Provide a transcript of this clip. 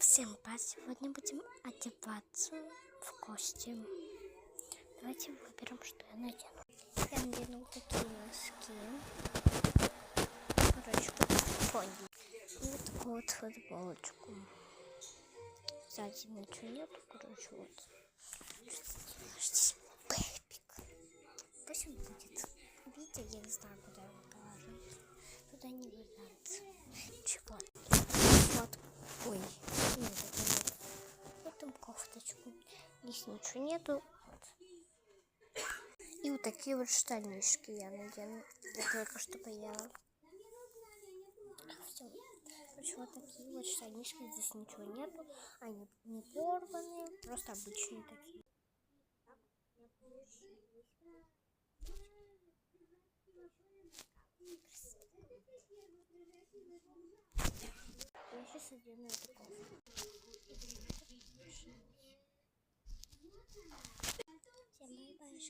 Всем привет! Сегодня будем одеваться в гости. Давайте выберем, что я надену. Я надену вот такие носки. Короче, понял. И вот такую вот футболочку. Сзади ничего нету, короче, вот. Здесь бэйбик. Пусть он будет. Видите, я не знаю, куда его положить. Туда не вариант. Чего? Вот. Ой, нет, это нет. Вот там кофточку. Здесь ничего нету. Вот. И вот такие вот штанишки я надену. Я только что поела. Все. Короче, вот такие вот штанишки. Здесь ничего нету. Они не порванные, просто обычные такие. Я сейчас одену эту кофту. Всем бай-бай,